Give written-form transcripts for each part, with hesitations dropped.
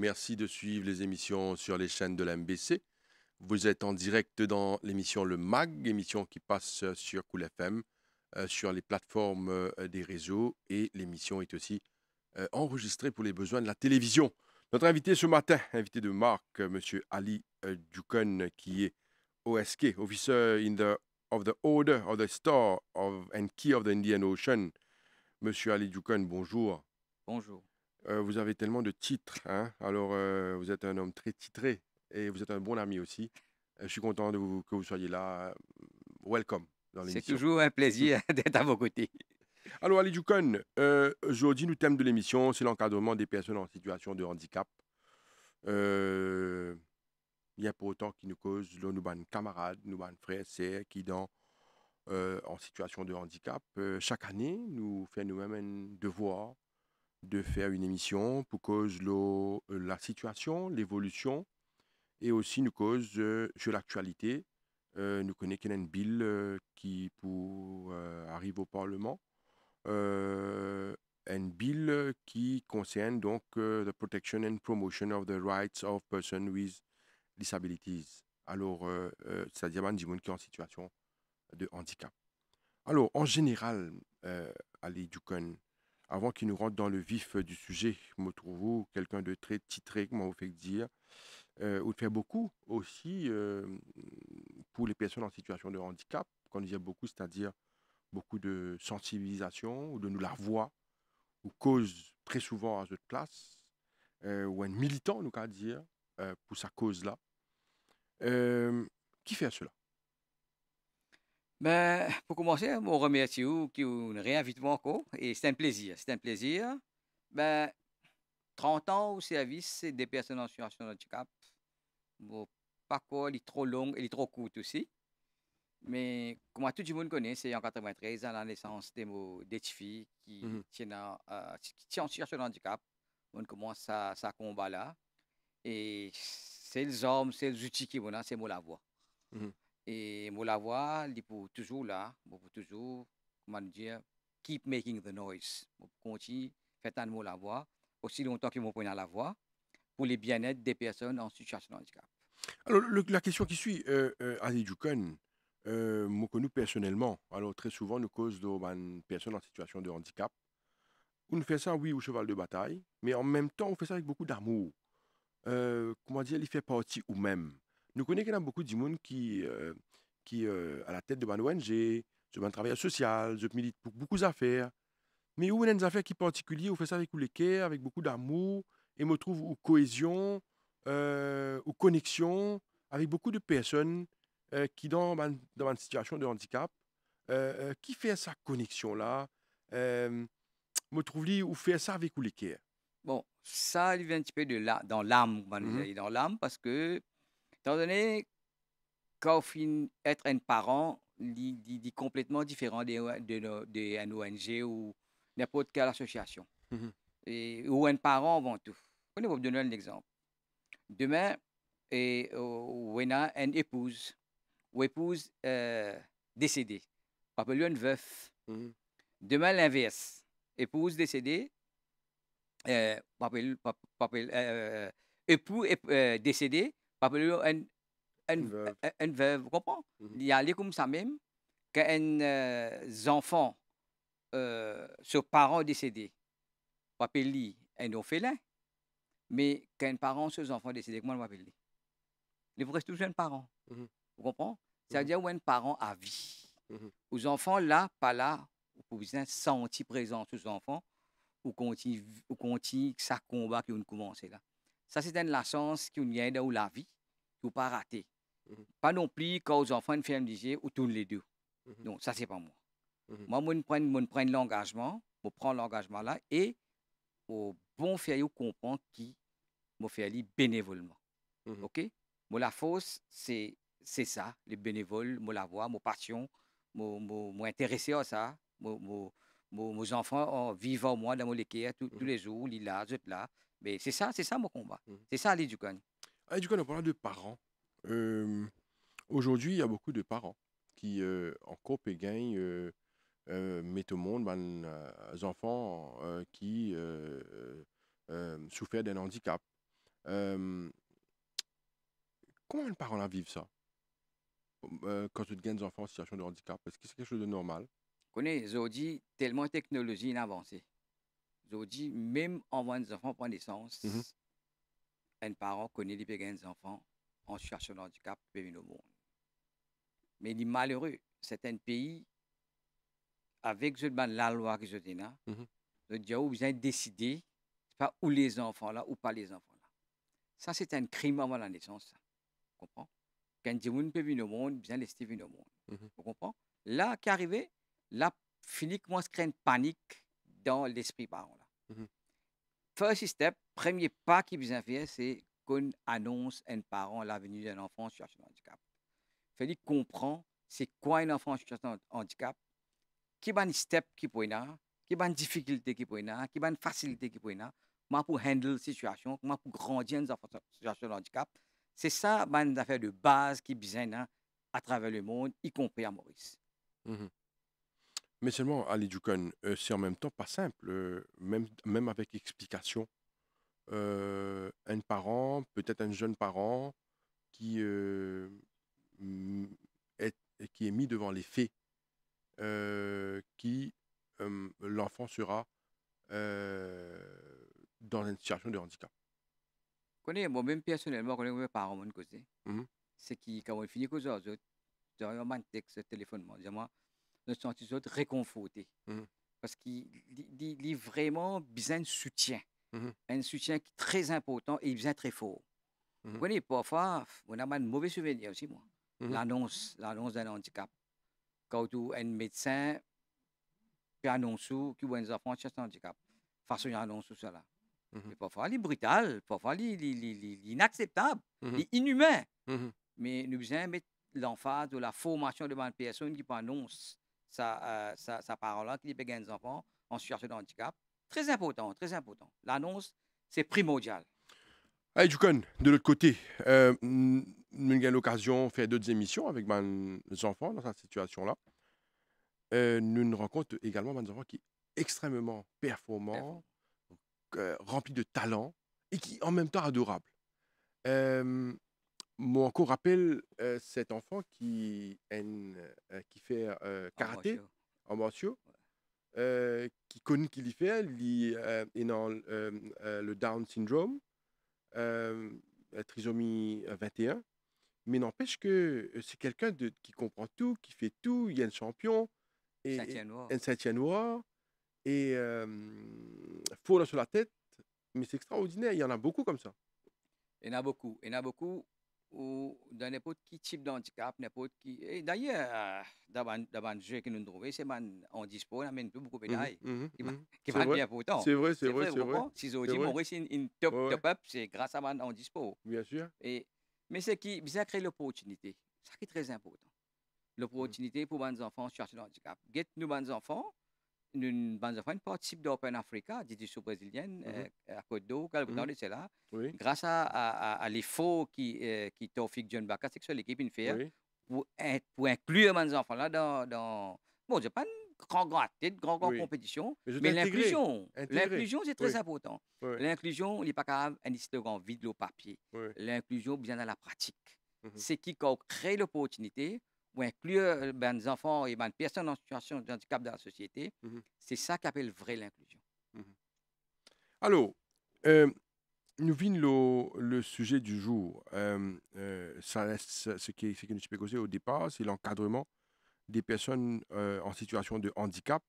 merci de suivre les émissions sur les chaînes de la MBC. Vous êtes en direct dans l'émission Le MAG, émission qui passe sur Cool FM, sur les plateformes des réseaux, et l'émission est aussi enregistrée pour les besoins de la télévision. Notre invité ce matin, invité de marque, Monsieur Ali Dukun, qui est OSK, Officer of the Order of the Star and Key of the Indian Ocean. Monsieur Ali Dukun, bonjour. Bonjour. Vous avez tellement de titres, hein? Alors, vous êtes un homme très titré et vous êtes un bon ami aussi. Je suis content que vous soyez là. Welcome dans C'est l'émission. toujours un plaisir d'être à vos côtés. Alors, Ali Dukun, aujourd'hui, le thème de l'émission, c'est l'encadrement des personnes en situation de handicap. Euh, Il y a pour autant qui nous cause, là, nous, ban camarades, nous, ban frères, sœurs, qui sont en situation de handicap. Chaque année, nous faisons nous-mêmes un devoir de faire une émission pour cause la situation, l'évolution, et aussi nous cause sur l'actualité. Nous connaissons qu'il y a une bill qui pour arrive au Parlement, une bill qui concerne donc the protection and promotion of the rights of persons with disabilities. Alors, c'est-à-dire des gens qui sont en situation de handicap. Alors, en général, Ali Dukun, avant qu'il nous rentre dans le vif du sujet, me trouve quelqu'un de très titré, comment vous faites dire, ou de faire beaucoup aussi pour les personnes en situation de handicap. Quand on dit beaucoup, c'est-à-dire beaucoup de sensibilisation, ou de nous la voix, ou cause très souvent à notre place, ou un militant, nous qu'à dire, pour sa cause-là. Qui fait cela? Ben, pour commencer, je vous remercie qui nous réinvite encore. Et c'est un plaisir. C'est un plaisir. Ben, 30 ans au service des personnes en situation de handicap. Mon parcours il est trop long et il est trop court aussi. Mais comme tout le monde connaît, c'est en 93, à la naissance des petites filles Mhm, qui tiennent en situation de handicap. On commence ça combat là. Et c'est les armes, c'est les outils qui vont là, c'est moi la voix. mhm. Et moi la voix, il est pour toujours là, pour toujours, comment dire, keep making the noise. Pour continuer, faire un mot la voix, aussi longtemps qu'ils vont prendre la voix, pour les bien-être des personnes en situation de handicap. Alors, la question qui suit, Ali Dukun, moi, que nous personnellement, alors très souvent, nous cause de personnes en situation de handicap. On fait ça, oui, au cheval de bataille, mais en même temps, on fait ça avec beaucoup d'amour. Comment dire, il fait partie ou même. Nous connaissons qu'il y a beaucoup de monde qui à la tête de ma ONG, de un travail social, je milite pour beaucoup d'affaires. Mais où il y a des affaires qui sont particulières, on fait ça avec les cœurs, avec beaucoup d'amour, et me trouve ou cohésion, ou connexion avec beaucoup de personnes qui dans une situation de handicap, qui fait sa connexion-là, me trouve lui ou fait ça avec les cœurs. Bon, ça, il vient un petit peu dans l'âme, on va Mhm, dire, dans l'âme, parce que, étant donné qu'au fin, être un parent, il est complètement différent de un ONG ou n'importe quelle association. mhm, Ou un parent avant tout. On va vous donner un exemple. Demain, on a une épouse ou épouse décédée. Appelle-lui un veuf. mhm. Demain, l'inverse. Épouse décédée, époux décédé, appelle-lui Une veuve. un veuve. Vous comprenez? Mhm, Il y a comme ça même qu'un enfant, sur parent décédé, appelle-lui un orphelin. Mais quand un parent sur les enfants décédés, comment on va appeler? Il vous reste toujours un parent. mhm, Vous comprenez? mhm, C'est-à-dire un parent à vie. mhm, Aux enfants, là, pas là, vous pouvez sentir présent sur les enfants, ou continue ça combat qui ont commencé là. Ça, c'est une chance qui vient dans la vie, qui ne pas rater. mhm, Pas non plus quand aux enfants une ferme disait ou tous les deux. mhm, Donc, ça, c'est pas moi. mhm, Moi, je prends l'engagement, je prends l'engagement là et au bon faire comprendre qui me fait aller bénévolement. mhm. OK? Moi, la force, c'est ça, les bénévoles, moi, la voix, mon passion, moi, intéressé à ça. Mes enfants vivent en moi dans mon équerre tous Mhm, les jours, ils là, je là. Mais c'est ça mon combat. mhm. C'est ça l'éducation. Ah, et du coup, on parle de parents. Aujourd'hui, il y a beaucoup de parents qui, en coop et gagnent, mettent au monde des enfants qui souffrent d'un handicap. Euh, Comment les parents là vivent ça quand tu gagnes des enfants en situation de handicap? Est-ce que c'est quelque chose de normal? Connais, aujourd'hui, tellement de technologie in avancée. Aujourd'hui, même avant des enfants prennent Mhm, naissance, un parent connaît les des enfants en situation de handicap qui peuvent venir au monde. Mais il est malheureux. Certains pays, avec la loi que je dis là, mhm, le dia où vous avez décidé, c'est pas où les enfants là ou pas les enfants là. Ça, c'est un crime avant la naissance. Ça. Vous comprenez? Quand Dieu peut venir au monde, bien laisser venir au monde. mhm, Vous comprenez? Là, qui est arrivé, là, fini commence à créer une panique dans l'esprit parent là. mhm, First step, premier pas qui besoin faire, c'est qu'on annonce à un parent la venue d'un enfant en situation de handicap. Fait comprend c'est quoi un enfant en situation de handicap, qui est une step qui peut là, qui est une difficulté qui peut là, qui est une facilité qui peut là, comment pour handle la situation, comment pour grandir un enfant en situation de handicap. C'est ça, une affaire de base qui besoin là, à travers le monde, y compris à Maurice. mhm. Mais seulement, Ali Dukon, c'est en même temps pas simple, même avec explication. Un parent, peut-être un jeune parent, qui, mm, est, qui est mis devant les faits, qui l'enfant sera dans une situation de handicap. Connais, moi-même personnellement, connais mes parents, mon côté, Mhm, c'est qui, quand on finit cause aux autres, j'ai un texte téléphone, moi, nous sommes tous autres réconfortés. mhm, Parce qu'il est vraiment besoin de soutien. mhm, Un soutien qui est très important et il besoin très fort. Vous mhm, connaissez, parfois, on a un mauvais souvenir aussi, moi. mhm, L'annonce d'un handicap. Quand un médecin peut annoncer qu'il y a un enfant qui a un handicap, façon d'annoncer tout cela. mhm, Mais parfois, il est brutal, parfois, il est inacceptable, il mhm, est inhumain. mhm, Mais nous besoin mettre l'emphase de la formation de une personne qui peut annoncer sa parole-là, qui peut gagner des enfants en situation de handicap. Très important, très important. L'annonce, c'est primordial. Hey, Jukon, de l'autre côté, nous avons l'occasion de faire d'autres émissions avec mes enfants dans cette situation-là. Nous nous rencontrons également des enfants qui sont extrêmement performants, remplis de talent et qui en même temps adorables. Euh, Moi encore rappelle cet enfant qui fait En moi, karaté en martiaux, qui connaît qu'il y fait, il est dans le Down syndrome, la trisomie 21. Mais n'empêche que c'est quelqu'un qui comprend tout, qui fait tout, il y a un champion, et Saint-Tien noir. un Saint noir, et fourre sur la tête, mais c'est extraordinaire, il y en a beaucoup comme ça. Il y en a beaucoup. Il y en a beaucoup où, dans n'importe quel type d'handicap, n'importe qui. Et d'ailleurs, dans le jeu que nous trouvons, c'est en dispo, on amène beaucoup de Mhm, médailles. mhm, Qui va mhm. qui C'est va vrai, bien pourtant. c'est vrai, c'est C'est vrai, vrai, c'est vous vrai, comprenez? Si c'est aujourd'hui, vrai. Maurice est une top, Ouais, ouais, top up, c'est grâce à en dispo. bien sûr. Et, mais c'est qui, bien créer l'opportunité. Ça qui est très important. Mhm, L'opportunité pour les enfants chercher le handicap. Get nous, les enfants, nous, les enfants participent d'Open Africa, d'édition brésilienne, mhm, à Côte d'Eau, quelque temps mhm. de cela. Oui, Grâce à l'effort qui Taufik John Baka, c'est que ça, l'équipe fait oui, pour inclure les enfants là bon, c'est pas une grande oui. compétition, Mais je t'ai mais intégré, l'inclusion, intégré. l'inclusion, c'est très Oui, important. oui, L'inclusion, il n'est pas capable un slogan vide au papier. oui. L'inclusion, bien dans la pratique. Mhm, C'est qui crée l'opportunité pour inclure les enfants et les personnes en situation de handicap dans la société. mhm, C'est ça qu'appelle vraie l'inclusion. mhm. Alors, euh, nous venons le sujet du jour. Ça reste ce qui nous fait causer au départ, c'est l'encadrement des personnes en situation de handicap.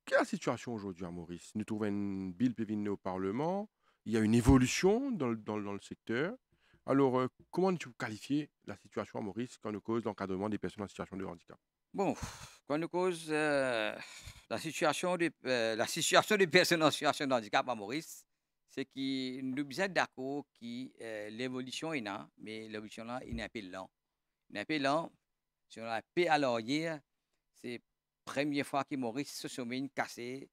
Quelle est la situation aujourd'hui à Maurice? Nous trouvons une bill pévinée au Parlement. Il y a une évolution dans le secteur. Alors, comment tu qualifier la situation à Maurice quand on cause l'encadrement des personnes en situation de handicap? Bon, quand on cause la situation des personnes en situation de handicap à Maurice, c'est que nous sommes d'accord que l'évolution est là, mais l'évolution là, il est un peu lent. Il est un peu lent. Si on a un peu à l'arrière, c'est la première fois que Maurice se sommet cassé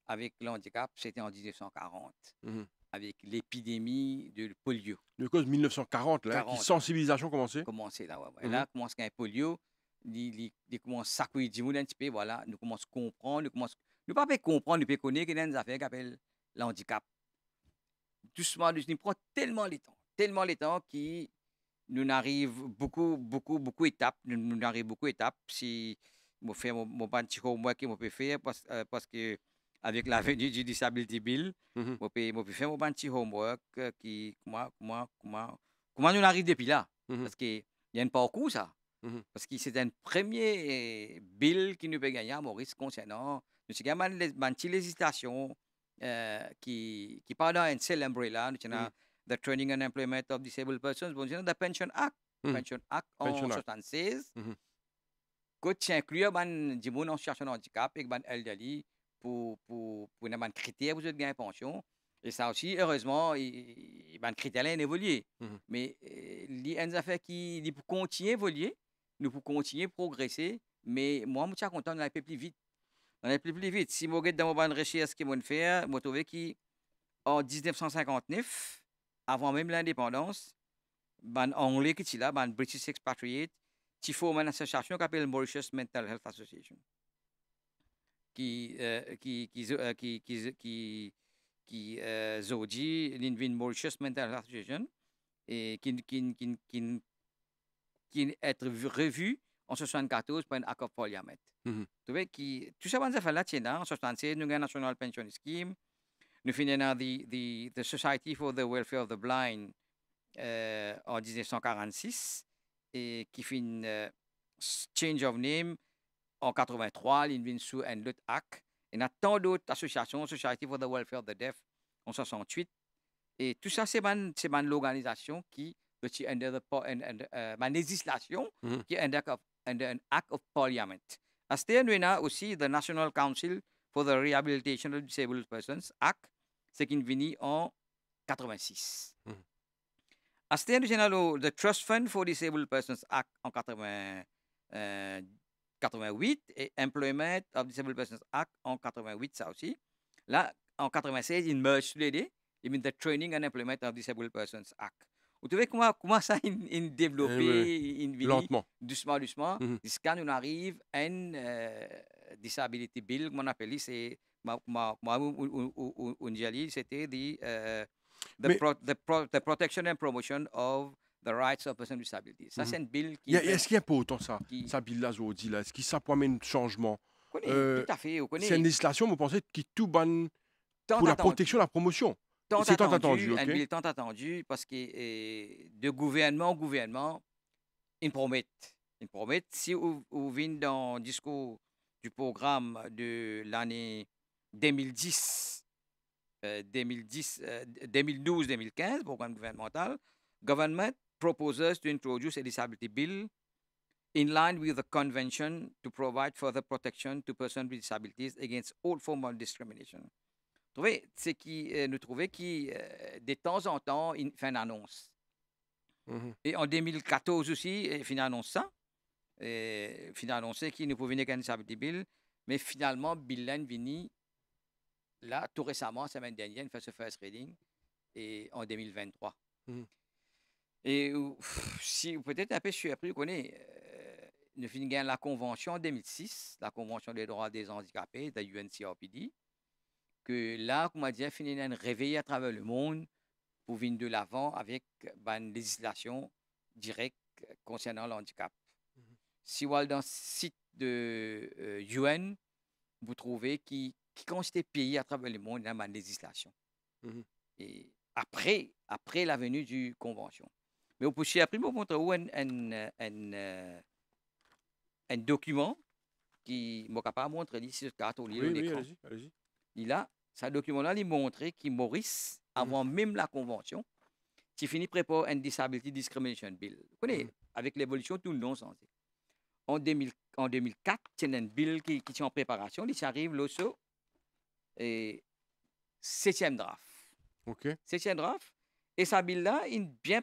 avec le handicap, c'était en 1940, Mhm. avec l'épidémie de polio. Le cause 1940, là, qui 40, sensibilisation commencée. commencer là. Ouais, ouais. Mhm. Là, commence qu'un polio, il commence à s'accueillir du monde un petit peu, voilà. Nous commençons à comprendre, nous pas comprendre, nous pouvons connaître qu'il y a des affaires qui appellent le handicap. doucement, il prend tellement les temps qui nous arrive beaucoup d'étapes, nous arrive beaucoup d'étapes. Si je fais mon petit homework que je peux faire parce que avec la venue du Disability Bill, Mhm, je peux faire mon petit homework qui, comment nous arrive depuis là. mhm, Parce qu'il y a un parcours, ça. mhm, Parce que c'est un premier bill qui nous peut gagner à Maurice concernant. Nous avons une petite législation qui part dans un seul umbrella. Nous avons mhm, the Training and Employment of Disabled Persons, nous avons the Pension Act. mhm. Pension Act en Pensionnat. 76, Mhm, qui inclut des gens en situation de handicap et des elderly pour des critères pour gagner une pension. Et ça aussi, heureusement, les critères ont évolué. mhm. Mais les affaires qui pour continuer à évoluer, nous pour continuer à progresser. Mais moi, je suis content d'aller plus vite. On est plus vite. Si je regarde dans mon recherche, ce qu'ils vont faire, je trouve qu'en 1959, avant même l'indépendance, ban anglais qui est là, ban British expatriate, qui forme une association qui s'appelle Mauritius Mental Health Association, qui zodi l'invite Mauritius Mental Health Association et qui est revu en 74 par un accord de parlement. Mhm. Tu vois, tout ça, on a fait là, en 76, nous avons un National Pension Scheme, nous finissons the Society for the Welfare of the Blind en 1946 et qui fait une change of name en 83, il vient sous un autre acte. Il y a tant d'autres associations, Society for the Welfare of the Deaf en 68. Et tout ça, c'est l'organisation qui est under la législation Mhm. qui est under an act of parliament. À ce temps, nous avons aussi the National Council for the Rehabilitation of Disabled Persons Act, ce qui est venu en 86. Mhm. À ce temps, nous avons the Trust Fund for Disabled Persons Act en 88 et Employment of Disabled Persons Act en 88, ça aussi. Là, en 96, ils mergent tous les deux. Ils mettent the Training and Employment of Disabled Persons Act. Vous trouvez comment ça est Oui. développé, in vini, Lentement. doucement, Mhm. jusqu'à nous arrive un Disability Bill, qu'on appelle, c'est, c'était Mais the Protection and Promotion of the Rights of Persons with Disabilities. Ça, c'est un bill est-ce qu'il y a pas autant ça, qui ça bill là, Zodi, là? Est-ce qu'il ça peut amener un changement? connaît, tout Euh, à fait, on c'est une connaît, législation, vous pensez, qui tout banne tant pour la protection, attendu. la promotion. Tant C'est tant attendu, attendu, un ok? bill tant attendu, parce que de gouvernement en gouvernement, ils promettent. Ils promettent. Si vous venez dans le discours du programme de l'année 2010, 2012-2015, programme gouvernemental, government proposes to introduce a disability bill in line with the convention to provide further protection to persons with disabilities against all forms of discrimination. Trouvez, c'est qui nous trouvait qui de temps en temps il fait une annonce. Mhm. Et en 2014 aussi, il fait une annonce ça. Il fait annoncé qu'il ne pouvait venir qu'un disability bill, mais finalement, Bill est venu là tout récemment, semaine dernière, il fait ce first reading et en 2023. Mhm. Et si peut-être un peu surpris, vous connaissez, nous finissons la convention en 2006, la convention des droits des handicapés de UNCRPD, que là, comme on dit, finit un réveil à travers le monde pour venir de l'avant avec une législation directe concernant le handicap. Si vous allez dans le site de UN, vous trouvez qui constate pays à travers le monde dans une législation. Mhm. Et après la venue du convention. Mais vous pouvez après vous montrer un document qui m'a capable de montrer ici sur carte au lieu Oui, d'écran. allez-y, allez-y. Il a ce document-là, il montrait que Maurice, avant même la convention, qui finit préparer un Disability Discrimination Bill. Vous connaissez, avec l'évolution, tout le monde s'en sait. En 2004, il y a un bill qui est en préparation, il arrive là, et septième draft. Ok. Septième draft. Et ce bill-là, il est bien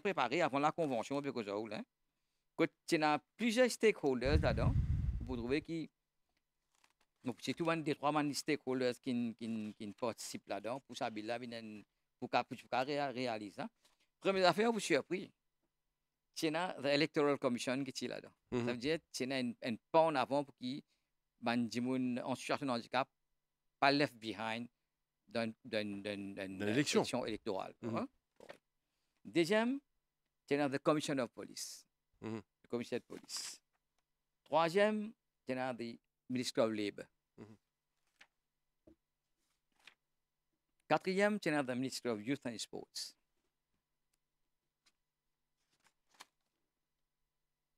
préparé avant la convention. Quand il y a plusieurs stakeholders là-dedans, vous trouvez qui. Donc, c'est tout des trois stakeholders qui participent là-dedans pour ce bill-là, pour réaliser ça. Première affaire, vous surpris. Il y a l'Electoral Commission qui est là-dedans. Ça veut dire qu'il y a un pas en avant pour qui, en situation de handicap, pas left behind d'une l'élection. élection électorale. Mhm. Hein? Correct. Deuxième, tu as the Commission of Police, Mhm. le commissaire de police. Troisième, tu as the Ministry of Labor. Mhm. Quatrième, tu as the Ministry of Youth and Sports.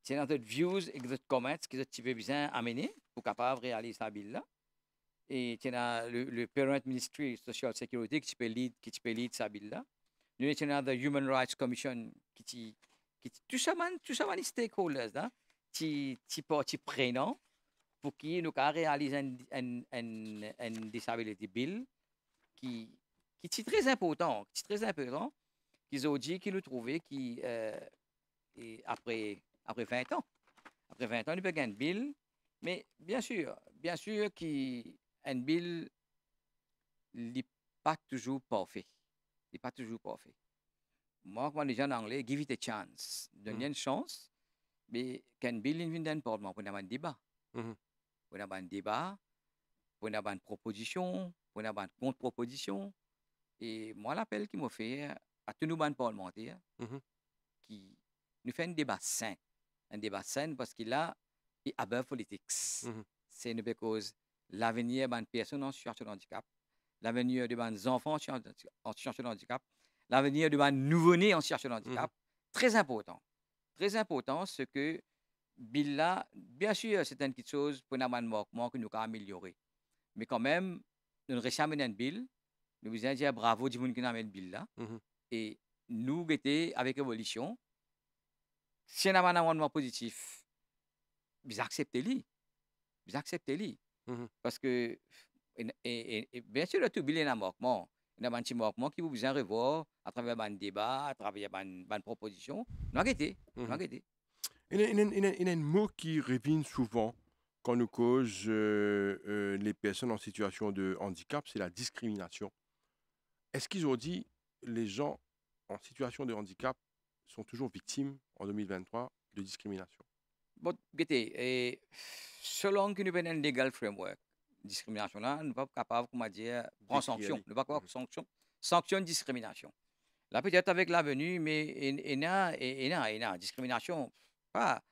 Tu as d'autres views et d'autres comments que tu veux bien amener pour capable de réaliser ça là. Et tu as le Parent Ministry Social Security qui peut lead ça là. Nous tu as the Human Rights Commission qui tout ça les stakeholders là qui prennent pour qui nous réaliser un disability bill qui est très important, qu'ils ont dit qu'ils nous trouvaient qui et après 20 ans. Après 20 ans, nous avons un bill, mais bien sûr qu'un bill n'est pas toujours parfait. Il n'est pas toujours parfait. Moi, quand les gens en anglais, give it a chance. Donne une chance, mais qu'un bill ne vienne pas pour avoir un débat. Pour avoir un débat, pour avoir une proposition, pour avoir une contre-proposition. Et moi, l'appel qu'il m'a fait à tous nos parlementaires, qui nous fait un débat sain. Un débat sain parce qu'il a above politics. C'est parce que l'avenir de personnes en situation de handicap, l'avenir de enfants en situation de handicap, l'avenir de nouveau-nés en situation de handicap, très important. Très important, ce que Bill là, bien sûr, c'est une petite chose pour nous manquement que nous avons amélioré. Mais quand même, nous récemment un bill, nous vous dire bravo du monde qui a mis le bill là. Et nous étions avec évolution. Si on a un amendement positif, vous acceptez-le. Vous acceptez-le. Parce que, et bien sûr, tout bilan est un manquement. Il y a un petit manquement qui vous besoin de revoir à travers un débat, à travers une proposition. Nous arrêtez. Il y a un mot qui revient souvent quand nous cause les personnes en situation de handicap, c'est la discrimination. Est-ce qu'ils ont dit les gens en situation de handicap sont toujours victimes en 2023 de discrimination? Bon, écoutez, selon que nous avons un legal framework, discrimination là, nous ne sommes pas capables, comment dire, prendre sanction. Nous ne sommes pas capables de sanction de discrimination. Là, peut-être avec l'avenue, mais il y a discrimination, pas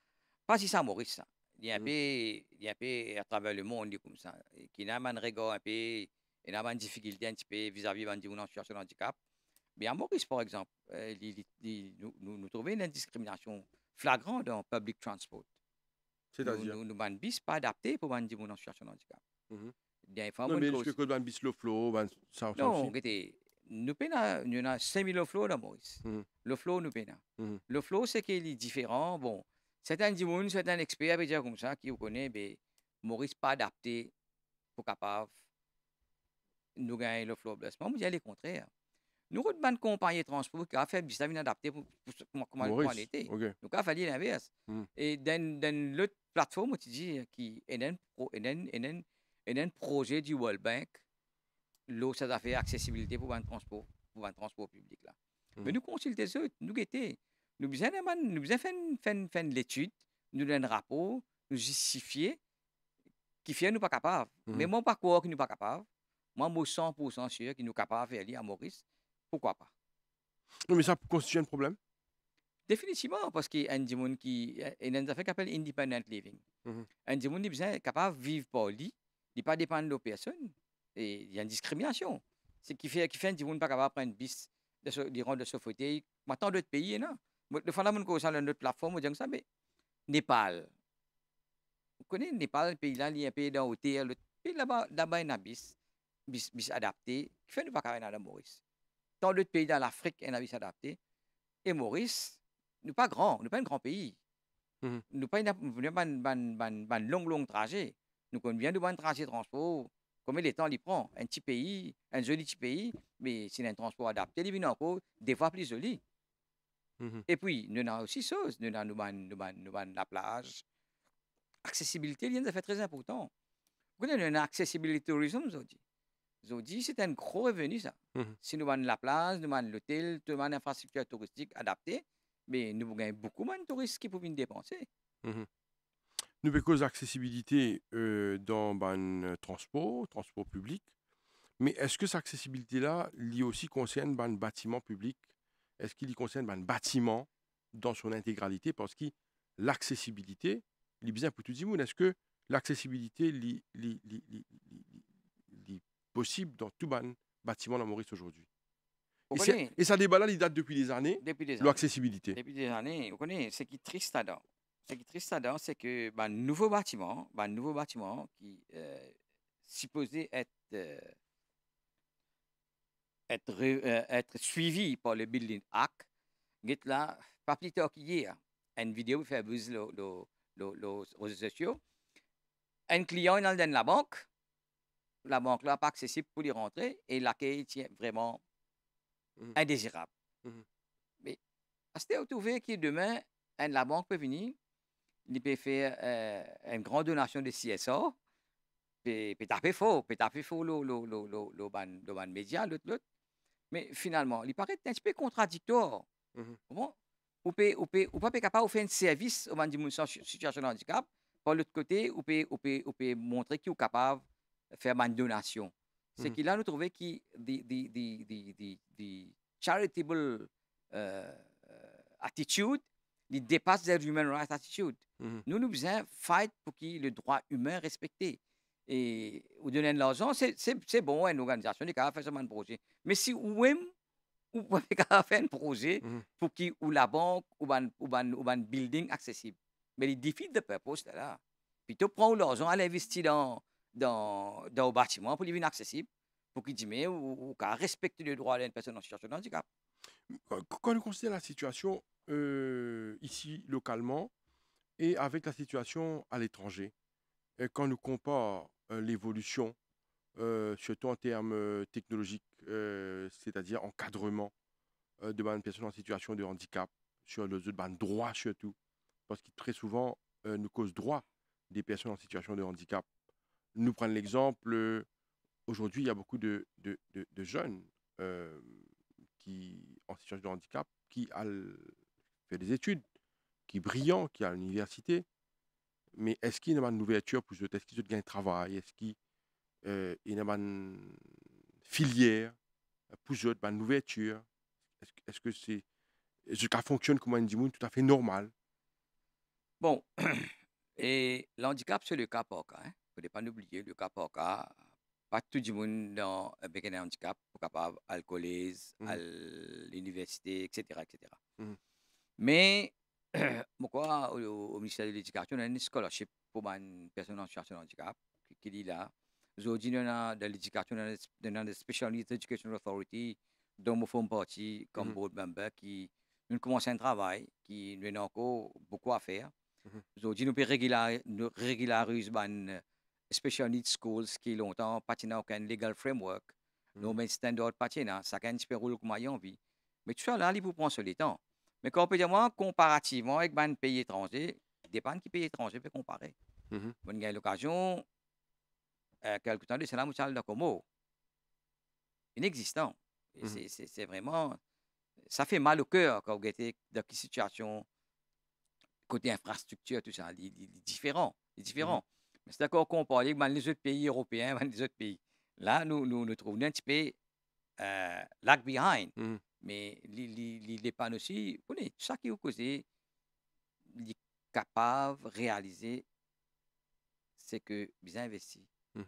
si ça Maurice. Ça. Il y a un peu à travers le monde comme ça, qui n'a pas un regard un peu, il n'a pas une difficulté un petit peu vis-à-vis de gens en situation de handicap. Mais à Maurice, par exemple, nous trouvons une discrimination flagrante dans le public transport. C'est-à-dire nous ban bis pas adapté pour ban gens en situation de handicap. Non, mais est-ce que ban bis le flow, ça non, aussi? nous avons 5000 flow dans Maurice. Le flow, nous avons. Le flow, c'est qu'il est différent. Bon, certains gens, certains experts, veut dire comme ça, qui vous connaissent, mais Maurice pas adapté pour capable nous gagner le flow. Moi, je dis le contraire. Nous avons une compagnie de transport qui a fait bis adapté pour comment on était. Nous avons fait l'inverse. Et dans l'autre plateforme, tu dis qu'il y a un projet du World Bank, l'eau, ça a fait accessibilité pour un transport public là. Mais nous consultons ça, nous guetter. Nous besoin faire l'étude, nous donner un rapport, nous justifier, qui fait nous pas capables. Mais moi, pas quoi que nous pas capables. Moi, je suis 100% sûr que nous sommes capables de faire à Maurice. Pourquoi pas? Non, mais ça constitue un problème? Définitivement, parce qu'il y a un gens qui a une affaire qui s'appelle independent living. Un gens qui est capable de vivre par lui, il ne pas dépendre de personne. Et il y a une discrimination. C'est qui fait un gens pas capable de prendre bis de ce fauteuil. Maintenant, d'autres pays, non? Le fondament que ça, notre plateforme, on dit ça, mais Népal. Vous connaissez Népal, le pays là, il y a un pays dans hôtel, le pays là-bas, il y a un bis adapté, qui fait ne pas capable dans Maurice. Dans d'autres pays dans l'Afrique, il y a un bis adapté. Et Maurice, nous pas grand, nous pas un grand pays. Nous pas un long trajet. Nous connaissons bien un trajet de transport. Combien de temps il prend? Un petit pays, un joli petit pays, mais c'est un transport adapté, il vient encore des fois plus joli. Et puis, nous avons aussi chose, nous avons la plage. Accessibilité, ça fait très important. Nous avons une accessibilité tourisme, Zodi, c'est un gros revenu, ça. Si nous avons la plage, nous avons l'hôtel, nous avons l'infrastructure touristique adaptée, mais nous avons beaucoup de touristes qui peuvent dépenser. Nous avons cause accessibilité dans le transport public, Mais est-ce que cette accessibilité-là, lui aussi concerne ben, un bâtiment public? Est-ce qu'il y concerne ben, un bâtiment dans son intégralité? Parce que l'accessibilité, il est bien pour tout le monde. Est-ce que l'accessibilité est possible dans tout ben, bâtiment dans Maurice aujourd'hui? Vous connaissez, Et ça débat-là, il date depuis des années, depuis des années, l'accessibilité. vous connaissez, ce qui est triste là-dedans. Ce qui est triste là-dedans, c'est que nouveau bâtiment qui supposé être suivi par le Building Act, get là, pas plus tard qu'hier, une vidéo fait buzz les réseaux sociaux. Un client il dans la banque là pas accessible pour y rentrer et l'accueil est vraiment Mhm, indésirable. mhm, Mais est-ce que vous trouvez que demain, la banque peut venir, il peut faire une grande donation de CSR, peut taper faux le ban média, l'autre. Mais finalement, il paraît un petit peu contradictoire. mhm, Bon, ou pas capable de faire un service aux gens en situation de handicap. Par l'autre côté, ou peut montrer qu'il est capable de faire une donation. C'est mhm, qu'il a nous trouvé que the charitable euh, attitude, il dépasse les human rights attitude. mhm, Nous besoin fight pour que le droit humain respecté. Et vous donner de l'argent, c'est bon, une organisation qui a fait un projet. Mais si vous-même, vous pouvez faire un projet mhm. pour qui ou la banque ou un building accessible. Mais les défis de purpose là. Plutôt prendre l'argent à l'investir dans le bâtiment pour les venir accessible, pour qu'il dise mais ou respecter le droit d'une personne en situation de handicap. Quand on considère la situation ici, localement, et avec la situation à l'étranger, et quand nous compare l'évolution, surtout en termes technologiques, c'est-à-dire encadrement de bonnes personnes en situation de handicap, sur le droit surtout, parce que très souvent nous cause droit des personnes en situation de handicap. Nous prenons l'exemple, aujourd'hui il y a beaucoup de jeunes euh, qui, en situation de handicap qui fait des études, qui est brillant, qui est à l'université, mais est-ce qu'il y a une ouverture pour eux? Est-ce qu'ils ont gain de travail? Est-ce qu'il y a une filière pour eux, une ouverture? Est-ce que c'est ce qui fonctionne comme un monde tout à fait normal? Bon, et l'handicap, c'est le cas par cas. Il ne faut pas oublier le cas par cas. Pas tout le monde avec un handicap est capable à collège, à Mhm, l'université, etc., etc. mhm, Mais, pourquoi au ministère de l'Éducation, on a une scholarship pour une personne en situation de handicap qui est là. Aujourd'hui, on a de l'éducation, on a le Special Needs Education Authority, dont nous faisons partie comme mhm, board member, qui nous commence un travail, qui nous a encore beaucoup à faire. mhm, Aujourd'hui, nous pouvons régulariser les special needs schools qui longtemps pas aucun legal framework. Nous mhm, avons un standard patina, ça can espérer le comme envie. Mais tout ça là, il vous prend sur le temps. Mais quand on peut dire moi, comparativement avec un pays étranger, dépend qui pays étranger peut comparer. mhm, On a eu l'occasion, quelque temps de cela, Moussal de Como, inexistant. Et mhm, c'est vraiment, ça fait mal au cœur quand vous êtes dans une situation côté infrastructure, tout ça, il est différent. Il est mhm, différent. Mais c'est d'accord qu'on parle avec les autres pays européens, avec les autres pays. Là, nous trouvons un petit peu lag behind. mhm, Mais les panneaux aussi, vous voyez, tout ça qui est causé, il est capable de réaliser ce que bien investi. mhm.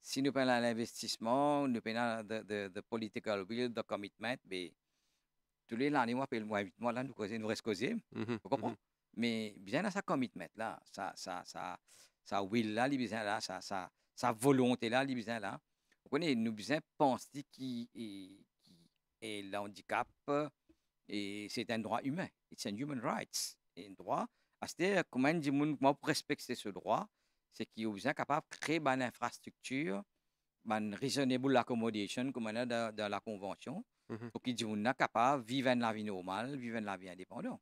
Si nous prenons l'investissement, nous prenons the political will, the commitment, mais tous les années, moi, le mois 8 mois, là, nous restons causés. Mhm, Vous mhm, comprenez? Mais bien dans sa commitment là, sa will là, les là, sa volonté là, les là. Vous connaissez, nous besoin penser qui est le handicap et c'est un droit humain. It's an human rights. Et un droit, c'est comment dire, moi pour respecter ce droit, c'est qu'il est besoin capable de créer une infrastructure, une reasonable accommodation comme on a dans la convention, mhm, pour qu'il est capable de vivre une vie normale, vivre une vie indépendante.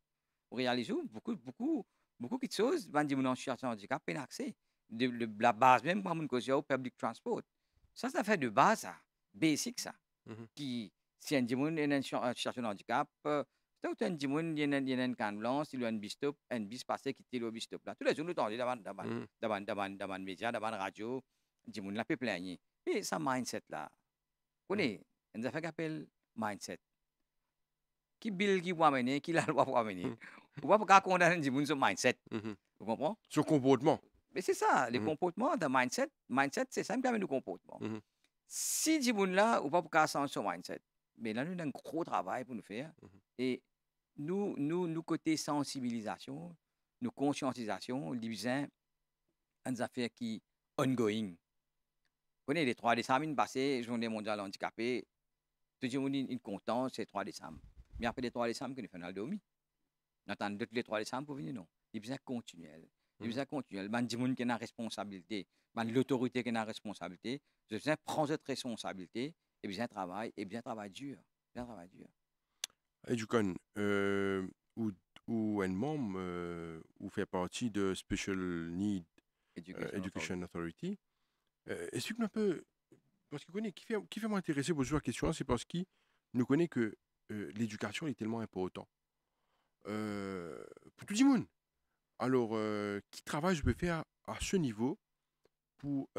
On réalise beaucoup de choses, ben, des gens en situation de handicap peuvent accès. La base même, comme on cause au public transport. Ça fait de base, ça. Basic, ça. mhm, Qui, si un gens est en situation de handicap, c'est autant un gens il y a une canne blanche, il y a un bis passé qui tire le bis stop là. Tous les jours, nous entendons mhm. dans les médias, dans la radio, des gens là peut plaigner. Et ça mindset là, connais, on a fait qu'appelle mindset. Qui bill qui va mener, qui la loi va mener. Mhm. On va pas condamner du monde sur mindset. Mhm. Vous comprenez? Son comportement. Mais c'est ça, le Mhm. comportement de mindset, c'est ça qui amène le comportement. Mhm. Si du monde là, on va pas changer son mindset. Mais là, nous avons un gros travail pour nous faire. Mhm. Et nous côté sensibilisation, nous conscientisation, les une affaire qui ongoing. Vous connaissez les 3 décembre passé, journée mondiale handicapée, tout le monde est content, c'est 3 décembre. Mais après les 3 décembre, que nous faisons le dormi. Nous attendons les 3 décembre pour venir, non. Il besoin continuel. Il besoin continuel. Il y a des gens qui ont la responsabilité, l'autorité qui a la responsabilité. Je besoin prendre cette responsabilité et bien travail, et bien travail dur. Bien travail dur. Et du coup, ou un membre ou fait partie de Special Need Education Authority. Explique-nous un peu, parce qu'il connaît, qui fait m'intéresser pour cette question, c'est parce qu'il nous connaît que l'éducation est tellement important pour tout le monde. Alors, qui travail je peux faire à ce niveau pour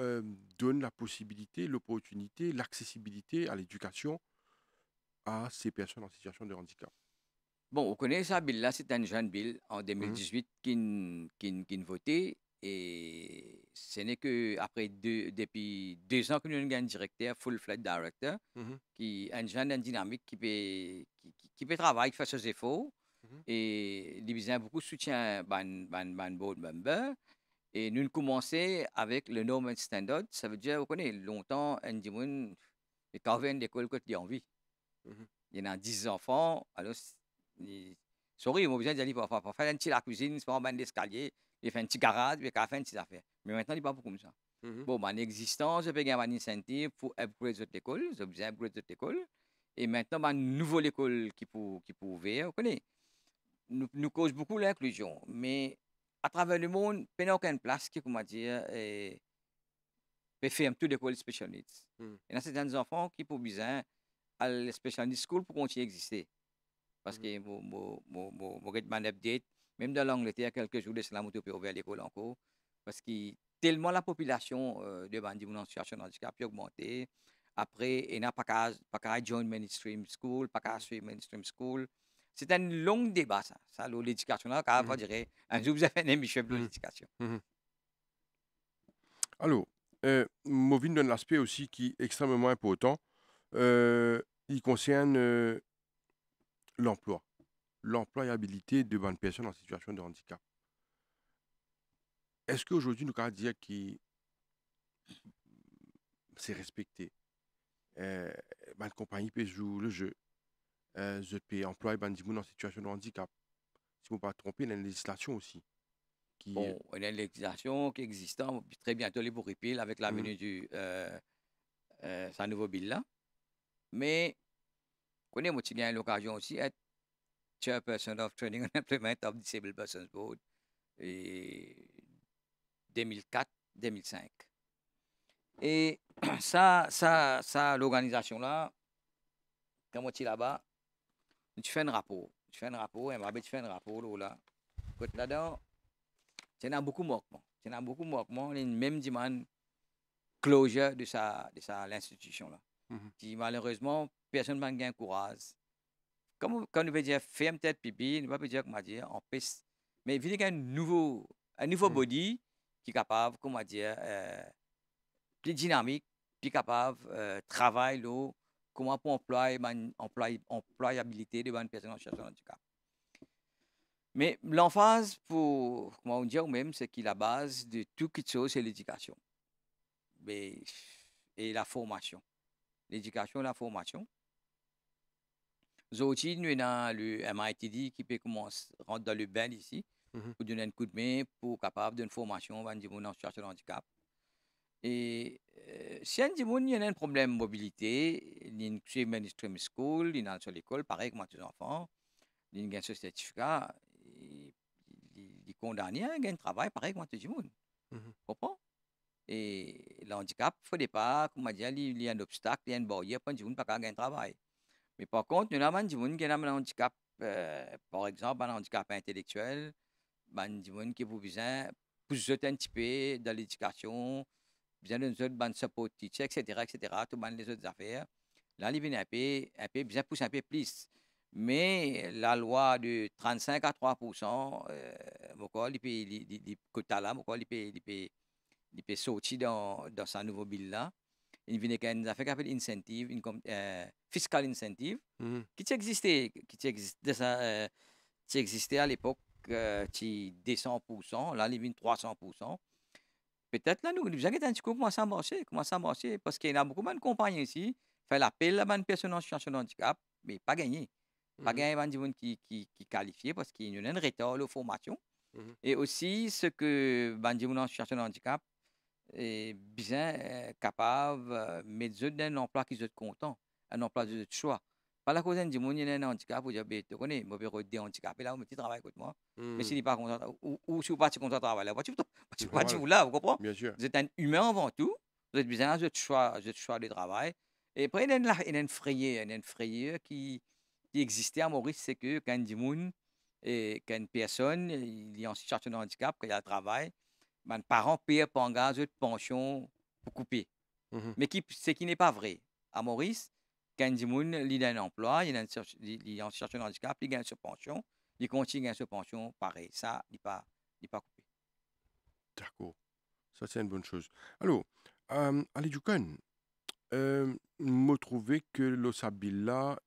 donner la possibilité, l'opportunité, l'accessibilité à l'éducation à ces personnes en situation de handicap? Bon, vous connaissez ça, bill là, c'est un jeune bill en Mhm. 2018 qui voté. Et ce n'est que après depuis 2 ans que nous avons un directeur, full-fledged director, Mhm. qui est un jeune, un dynamique qui peut travailler, qui fait ses efforts. Mhm. Et il a beaucoup de soutien ban board member. Et nous commençons avec le Norman Standard. Ça veut dire, vous connaissez, longtemps, un dimanche, les 40 d'école que tu as envie. Mhm. Il y en a 10 enfants. Alors, sorry, on a besoin d'aller pour faire un petit la cuisine, c'est pas un d'escalier, il fait un petit garage, il fait une petite affaire. Mais maintenant, il n'est pas beaucoup comme ça. Mhm. Bon, en existence, je peux gagner un incentive pour upgrade l'école, j'ai besoin d'upgrade l'école. Et maintenant, une nouvelle école qui peut ouvrir, vous connaissez, nous cause beaucoup l'inclusion. Mais à travers le monde, il n'y a aucune place qui, comment dire, peut faire toute l'école special needs. Mhm. Il y a certains enfants qui ont besoin à la special needs school pour continuer à exister. Parce Mhm. que mon update, même dans l'Angleterre, quelques jours de cela, je peux ouvrir l'école encore. Parce que tellement la population de bandits en situation de handicap a augmenté. Après, il n'y a pas qu'à join mainstream school, pas qu'à suivre mainstream school. C'est un long débat, ça. Ça, l'éducation, là, quand on Mhm. dirait, un jour, vous avez fait une émission de Mhm. l'éducation. Mhm. Alors, Movin donne l'aspect aussi qui est extrêmement important. Il concerne l'emploi, l'employabilité de bonnes personnes en situation de handicap. Est-ce qu'aujourd'hui, nous pouvons dire que c'est respecté? Ma compagnie peut jouer le jeu. Je peux employer des gens en situation de handicap. Si je ne me pas tromper, il y a une législation aussi qui. Bon, il y a une législation qui existe, puis très bientôt, les pour repeal avec la Mhm. venue du sa nouveau bill là. Mais, connais, moi, tu gagnes l'occasion aussi d'être chairperson of Training and Employment of Disabled Persons Board et 2004-2005. Et ça l'organisation-là, quand moi, tu es là-bas, tu fais un rapport. Tu fais un rapport, tu fais un rapport, là. Écoute, là-dedans, tu en as beaucoup de manquements. Tu en as beaucoup de manquements, même demande closure de l'institution-là. Mhm. Qui, malheureusement, personne n'a gain courage. Comme quand on veut dire ferme tête pipi, on ne va pas dire comment dire en piste. Mais il y a un nouveau Mhm. body qui est capable, comment dire, plus dynamique, plus capable de travailler là, comment pour employabilité de bonnes personnes en situation de handicap. Mais l'emphase pour, comment on dit, même, c'est que la base de tout quelque chose, c'est l'éducation. Et la formation. L'éducation et la formation. Aujourd'hui, nous avons le MITD qui peut commencer rentrer dans le bain ici Mhm. pour donner un coup de main pour capable d'une formation à un en situation de handicap. Et si un il y a un problème de mobilité, il y a une mainstream school, il y a une l'école, pareil comme tes enfants, il y a un certificat, il condamné à un travail pareil comme tes gens. Mhm. Comprends? Et le handicap, il ne faut pas, comment dire, il y a un obstacle, il y a une barrière pour un gens pas gagner un travail. Mais par contre, nous avons des gens qui ont un handicap, par exemple, un handicap intellectuel, des gens qui ont besoin pour se un petit peu dans l'éducation, besoin d'un autre support teacher, etc., etc., tout les autres affaires. Là, il vient un peu, bien pousser un peu plus. Mais la loi de 35 à 3%, il peut, quota là, il peut sortir dans sa nouveau bill là. Il vient avec une affaire qui s'appelle incentive, fiscal incentive, Mhm. qui existait à l'époque, qui 200%, là, il vient 300%. Peut-être là, nous avons un petit coup comment ça marche, parce qu'il y a beaucoup de compagnies ici, fait l'appel à une personne en situation de handicap, mais pas gagné. Pas Mhm. gagné des gens qui qualifient parce qu'il y a un retard de formation. Mhm. Et aussi, ce que les gens en situation de handicap est bien capable de mettre dans un emploi qui est content, un emploi de choix. Pas la cause d'un gens qui a un handicap, vous dites, tu connais, moi, je vais des handicapés là, tu travailles avec moi. Mais s'il Mhm. n'est pas content, ou si vous pas content de travailler là, tu pas Normal, là, vous comprenez? bien sûr. Vous êtes un humain avant tout, vous êtes bien de choix de travail. Et après, il y a un frayeur qui existait à Maurice, c'est que quand des gens, quand une personne il est en situation de handicap, quand il a un travail, mes parents payent pour un gaz de pension pour couper. Mhm. Mais ce qui n'est pas vrai. À Maurice, quand il a un emploi, il est en situation de handicap, il gagne sa pension, il continue à gagner sa pension, pareil. Ça, il n'est pas coupé. D'accord. Ça, c'est une bonne chose. Alors, Ali Dukan, me trouver que le sabila,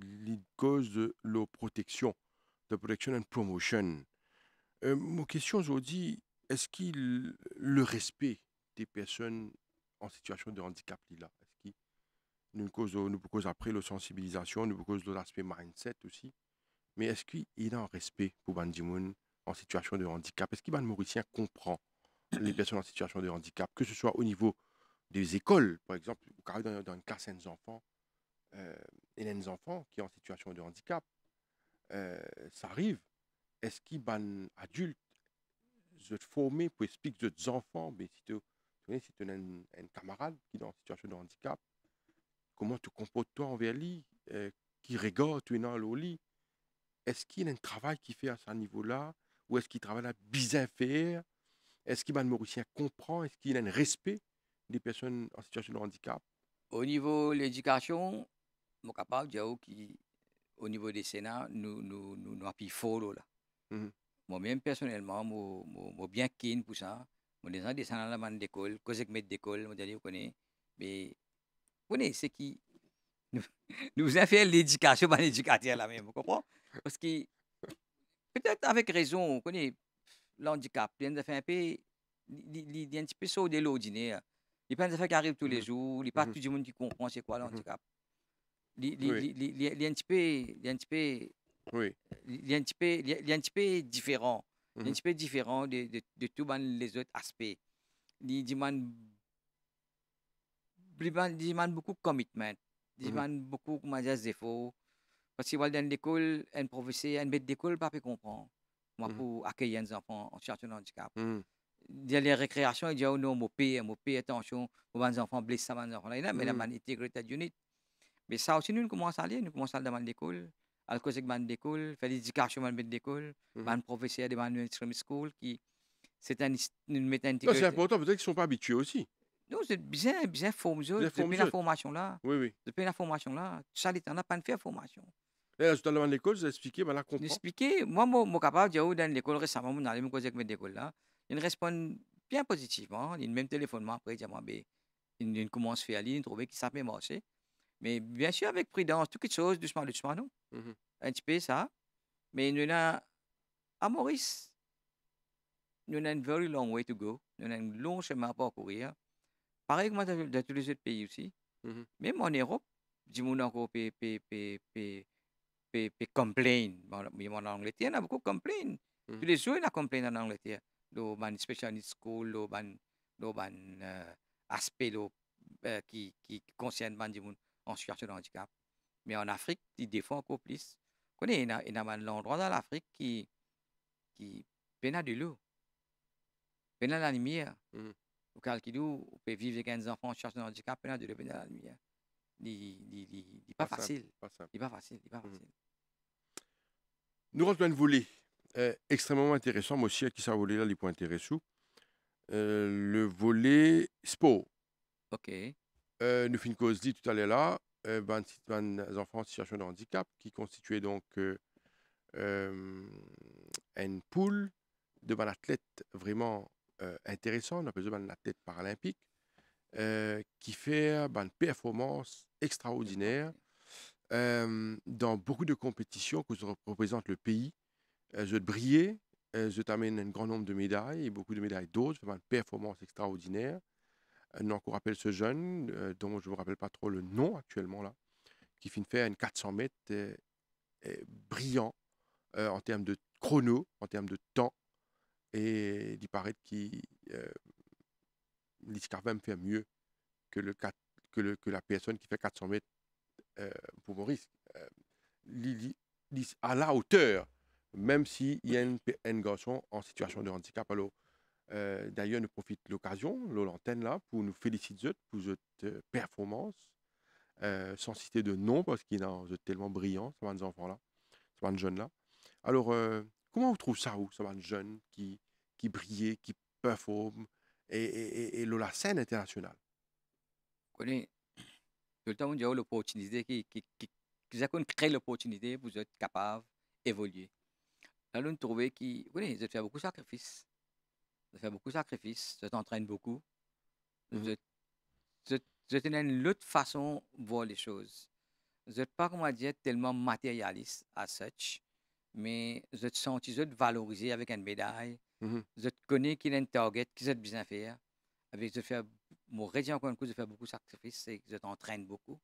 il cause de la protection, de protection and promotion. Mon question aujourd'hui, est-ce qu'il le respect des personnes en situation de handicap là, est-ce qu'il nous cause après la sensibilisation, nous cause l'aspect mindset aussi, mais est-ce qu'il y a un respect pour Bandimoun en situation de handicap? Est-ce qu'il Mauricien comprend les personnes en situation de handicap, que ce soit au niveau des écoles, par exemple, dans une classe des enfants, et les enfants qui sont en situation de handicap, ça arrive. Est-ce qu'ils ban adultes se former pour expliquer aux enfants, mais si tu as un camarade qui est en situation de handicap, comment tu comportes toi envers lui, qui regarde, tu es dans le lit, est-ce qu'il y a un travail qui fait à ce niveau-là, ou est-ce qu'il travaille à bien faire, est-ce qu'il Mauricien comprend, est-ce qu'il y a un respect des personnes en situation de handicap? Au niveau de l'éducation, je suis capable de dire qu'au niveau des Sénats, nous appuyons là. Mhm. Moi-même, personnellement, je suis bien keen pour ça. Je suis descends à la bande d'école, cause que maître d'école, je dis, vous connaissez. Mais, vous connaissez, c'est qui nous avons fait l'éducation, pas l'éducateur là même, vous comprenez? Parce que, peut-être avec raison, vous connaissez, l'handicap, il a fait un peu, il est un petit peu saut de l'ordinaire. Il n'y a pas des affaires qui arrivent tous les Mhm. jours, il n'y a pas Mhm. tout le monde qui comprend c'est quoi Mhm. l'handicap. Oui, Il est un petit peu, il est un petit peu, oui. il est un petit peu, il est un petit peu différent. Il est un Mhm. petit peu différent de tous les autres aspects. Il demande, il demande beaucoup de commitment. Il Mhm. demande beaucoup, comment dire, d'efforts. Parce que dans l'école, un professeur, un maître d'école, pas peut comprendre. Moi, Mhm. pour accueillir les enfants en situation de handicap. Mhm. Dans les récréations, il dit, oh non, mon paye attention, pour les enfants blessés, les enfants là, mais la Mhm. man intégrité unit. Mais ça aussi, nous commençons à aller, nous commençons à aller dans l'école, à cause de l'école, faire l'éducation dans l'école, Mhm. un professeur de mainstream school qui, c'est une méthode Non, c'est intégrée. important, peut-être qu'ils ne sont pas habitués aussi. Nous, c'est bien formé, Bien depuis formes la formation là, oui, oui. ça, on n'a pas de faire formation. Et là, je dans l'école, je expliqué, ben là, comprend. D'expliquer, moi, je suis capable de dire dans l'école récemment, on allait me causer avec mes écoles là, ils répondent bien positivement, ils même téléphonement après, ils disent, ben, ils commencent à faire aller, ils trouvent qu'ils savent marcher. Mais bien sûr, avec prudence, toutes les choses, doucement, doucement, non? Mhm. Un petit peu ça. Mais nous avons, à Maurice, nous avons un very long way to go. Nous avons un long chemin à parcourir. Pareil que dans tous les autres pays aussi. Mhm. Même en Europe, du monde encore peut complain. Mais en Angleterre, on a beaucoup complain. Mhm. Tous les jours, on a complain en Angleterre. Le ban special needs school, le ban aspect qui concerne ban du monde en situation de handicap. Mais en Afrique, ils défendent encore plus. Vous connaissez, il y a un endroit dans l'Afrique qui peine à de l'eau, peine à la lumière. Mhm. Au calcul, on peut vivre avec des enfants en situation de handicap, peine à de l'eau, peine à la lumière. Il n'est pas Pas simple, facile. pas simple. Il n'est pas facile. Il n'est pas Mhm. facile. Nous rentrons dans un volet extrêmement intéressant, moi aussi, à qui ça volet là, les points intéressants. Le volet sport. OK. Nous finissons cause dit tout à l'heure là, ben, enfants en situation de handicap qui constituait donc euh, une poule de ben, athlètes vraiment intéressants, on appelle ça ben, un athlète paralympique, qui fait ben, une performance extraordinaire Extraordinaire. dans beaucoup de compétitions que représente le pays. Je brillais, je t'amène un grand nombre de médailles et beaucoup de médailles d'or, vraiment une performance extraordinaire. On encore rappelle ce jeune, dont je ne me rappelle pas trop le nom actuellement là, qui finit de faire une 400 mètres brillant en termes de chrono, en termes de temps, et il paraît qu'il quand même faire mieux que, le, que la personne qui fait 400 mètres pour Maurice. Euh, à la hauteur, même s'il y a un garçon en situation de handicap. Alors, d'ailleurs, nous profite de l'occasion, l'antenne là, pour nous féliciter pour cette performance, sans citer de nom, parce qu'il est tellement brillant, ces enfants-là, ces jeunes-là. Alors, comment vous trouvez ça, vous, ces jeunes qui brillent, qui performent, et la scène internationale? Vous connaissez, tout le temps, on a l'opportunité qui crée l'opportunité pour être capable d'évoluer. Là, on trouve qui, vous connaissez, je fais beaucoup de sacrifices. Je fais beaucoup de sacrifices, je t'entraîne beaucoup. Mhm, Je, je, je tenais une autre façon de voir les choses. Je ne pas, comment dire, tellement matérialiste à such, mais je te sens, je te valoriser avec une médaille. mhm, Je te connais qu'il y a un target, qui est bien faire. Avec je fais, mon région, encore un coup, je fais beaucoup de sacrifices, et je t'entraîne beaucoup.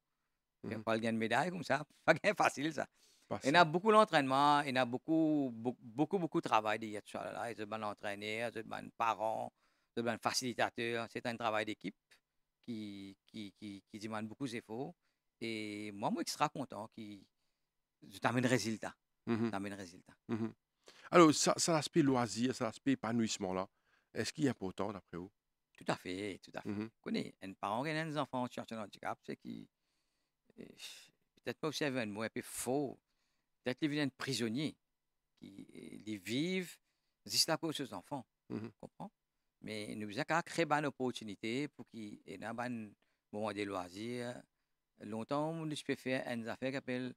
Il n'y a mhm. pas le gain de médaille comme ça. Pas gain facile, ça. Pas Il y a simple. beaucoup d'entraînement, il y a beaucoup de travail derrière tout ça. Là. Il y a des entraîneurs, il y a des parents, il y a des facilitateurs. C'est un travail d'équipe qui demande beaucoup d'efforts. Et moi, je suis extra content qui t'amène résultat. Mhm, T'amène résultat. mhm. Alors, ça l'aspect loisir, ça l'aspect épanouissement là, est-ce qu'il est important d'après vous? Tout à fait, tout à fait. Mhm, Vous connaissez, un parent qui a des enfants en situation de handicap, c'est qui, euh, peut-être pas aussi un mot un peu faux, peut-être qu'il devient un prisonnier. Qui vivent juste à cause de ses enfants. mhm, Comprends? Mais nous avons qu'à créer une opportunité pour qu'ils aient un moment de loisirs. Longtemps, nous peux faire une affaire qui s'appelle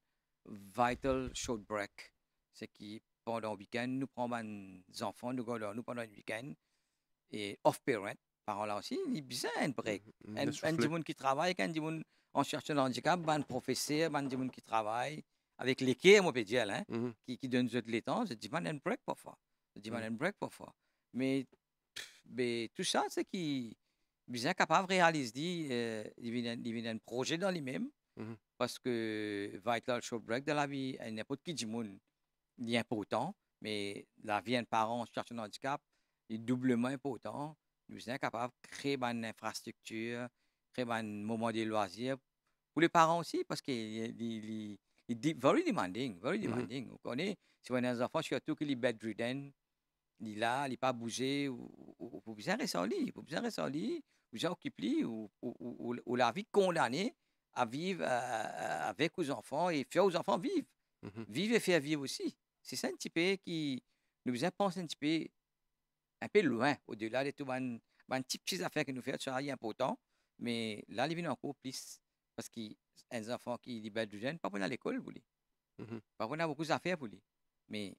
Vital Short Break. C'est qui, pendant le week-end, nous prenons des enfants, nous gardons nous pendant le week-end et off-parent. Par là aussi, il y a besoin d'un break. mhm, mhm. Le Un soufflet. monde qui travaille, un monde en cherchant le handicap, un professeur, un monde qui travaille avec l'équipe, on peut dire, hein, Mhm, qui donne les temps, je dis, un break parfois. Je dis, mhm, un break parfois. Mais tout ça, c'est qui bien capable de réaliser, il vient un projet dans lui-même, mhm, parce que Vital Short Break de la vie, n'importe qui du monde, il est important, mais la vie d'un parent en situation de handicap est doublement important. Nous sommes capables de créer une infrastructure, créer un moment de loisir pour les parents aussi, parce que very demanding, very mhm, demanding. Vous connaissez, si on a des enfants, surtout qui sont bedridden, il est là, il n'est pas bougé, ou pour bien rester en lit, pour bien rester en lit, ou bien occupé, ou la vie condamnée à vivre avec les enfants et faire aux enfants vivre. mhm. Vivre et faire vivre aussi. C'est ça un petit peu qui nous faisait penser un peu loin, au-delà de tout un petites affaires que nous faisons, ça est important, mais là, il vient encore plus, parce qu'il un enfant qui libère du jeune, pas pour aller à l'école, pour lui. Mhm. Pas pour avoir beaucoup d'affaires pour lui. Mais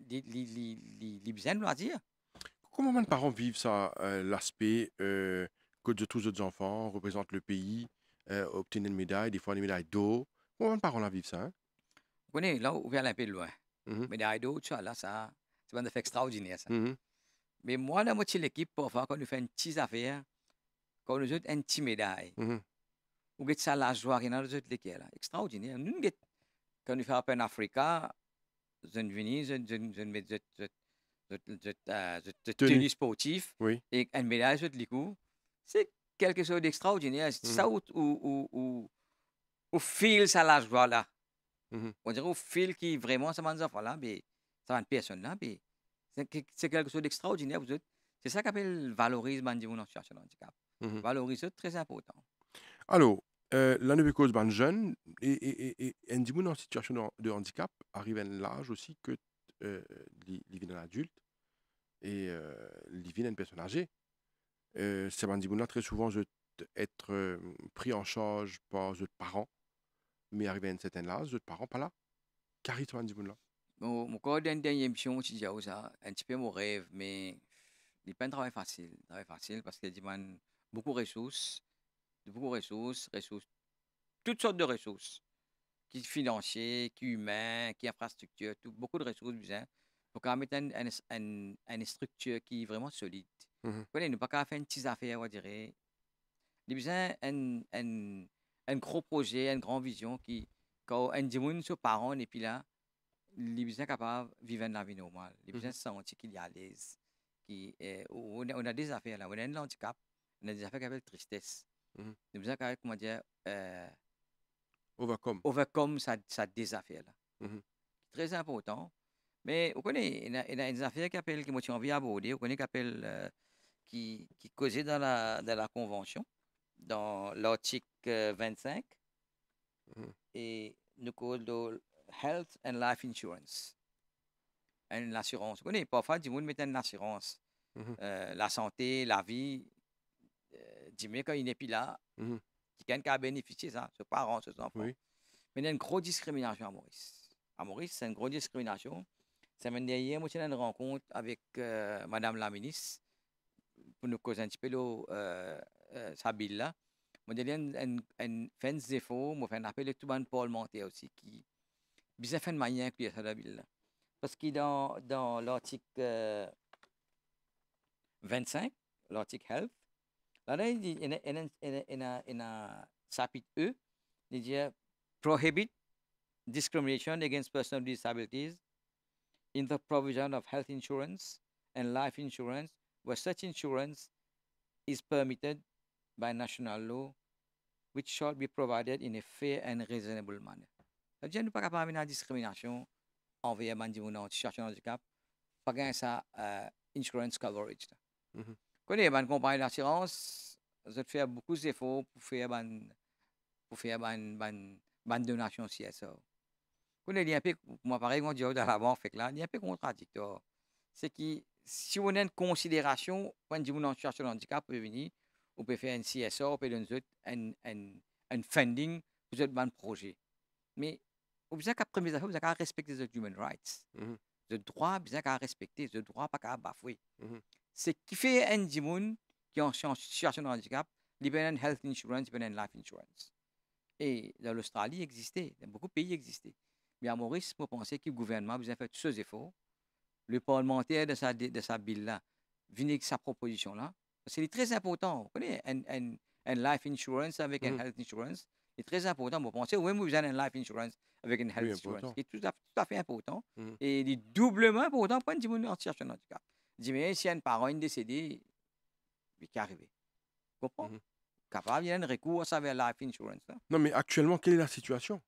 il besoin de loisirs. Comment les parents vivent ça, l'aspect que de tous les autres enfants représentent le pays, obtenir une médaille, des fois une médaille d'or? Comment les parents la vivent ça, hein? Vous connaissez, là, on vient un peu loin. Mhm, Mais derrière d'autres, ça, là, ça, c'est un effet extraordinaire, ça. mhm, Mais moi, dans moitié de l'équipe, parfois, quand nous faisons une petite affaire, quand nous avons une petite médaille, mhm, on get ça la joie dans les autres l'équipe, là. Extraordinaire. Nous, quand nous faisons Open Africa, je viens, je mets de Tenue, tenue sportif oui. et une médaille sur le coup. C'est quelque chose d'extraordinaire. C'est Mhm, ça où fil ça la joie là. mhm, On dirait au fil qui vraiment ça m'a enfants là, mais ça va une personne là, mais c'est quelque chose d'extraordinaire. C'est ça qu'appelle valoriser man en situation de handicap. mhm. Valoriser très important. Alors, la nouvelle cause ban jeune et un petit en situation de handicap arrive à un âge aussi que il vient un adulte et il vient une personne âgée. C'est ban très souvent je être pris en charge par les parents mais arrivé à un certain âge, d'autres parents pas là. Carré toi, dit là. Mon corps d'une dernière émission, tu dis ça, un petit peu mon rêve, mais il n'est pas un travail facile parce qu'il demande beaucoup de ressources, toutes sortes de ressources, qui financiers, qui humains, qui infrastructures, beaucoup de ressources besoin pour qu'on mette une structure qui est vraiment solide. Mhm. Vous ne pas qu'à faire une petite affaire, on dirait. Il y a besoin un gros projet, une grande vision qui, quand un dimanche sur parents et puis là, les besoin capable de vivre la vie normale. Les besoin Mhm. sentir qu'il y a à l'aise. On a des affaires là, on a un handicap, on a des affaires qui appellent tristesse. Mhm. Les besoin capable, comment dire, Overcome. overcome sa désaffaire là. Mhm. Très important. Mais vous connaissez, il y a des affaires qui m'ont envie d'aborder, vous connaissez qui causaient dans la convention, dans l'article 25, Mhm. et nous code de Health and Life Insurance. L'assurance. Vous connaissez, parfois, du monde met une assurance. Mhm. La santé, la vie, du monde quand il n'est plus là, Mhm. qui a bénéficié de ça, ses parents, ses enfants. Oui. Mais il y a une grosse discrimination à Maurice. À Maurice, c'est une grosse discrimination. Semaine dernière, moi, j'ai eu une rencontre avec Madame la ministre pour nous causer un petit peu sa bille là. Moi, j'ai fait des efforts, moi, fait un appel à tout le monde parlementaire aussi, qui bien fait de manière inclure ça dans la bille là. Parce que dans l'article 25, l'article Health, là, il dit, il a chapitre E, il dit prohibit discrimination against persons with disabilities in the provision of health insurance and life insurance, where such insurance is permitted by national law, which shall be provided in a fair and reasonable manner. C'est-à-dire, nous ne pouvons pas avoir une discrimination envers les gens en situation de handicap, pas gagner ça insurance coverage. Mhm. Quand il y a une compagnie d'assurance, je fais beaucoup d'efforts pour faire une donation CSO. Quand il y a un peu, moi pareil, on dit dans la banque, fait que là, il y a un peu contradictoire. C'est que si on a une considération, quand on en cherche le handicap, on peut venir, on peut faire un CSO, on peut donner un funding pour un projet. Mais on besoin qu'après mes affaires, on besoin respecter les human rights. Mhm. Le droit, besoin qu'à respecter, le droit pas qu'à bafouer. Mhm. C'est qui fait un dimoun qui est en situation de handicap, il y a un health insurance, il y a un life insurance. Et dans l'Australie, il existait, dans beaucoup de pays existait. Mais à Maurice, moi, je pensais que le gouvernement a fait tous ces efforts. Le parlementaire de sa bill-là, vient avec sa proposition-là. C'est très important. Vous connaissez, un life insurance avec un Mhm. health insurance, c'est très important. Vous pensez, oui, vous avez un life insurance avec un Oui, health insurance, important. qui est tout à fait important. Mhm. Et il est doublement important pour un petit monde en situation de handicap. Dis, mais si un parent est décédé, il est arrivé. Vous comprenez? Mhm. Capable, il y a un recours à sa life insurance. Là. Non, mais actuellement, quelle est la situation?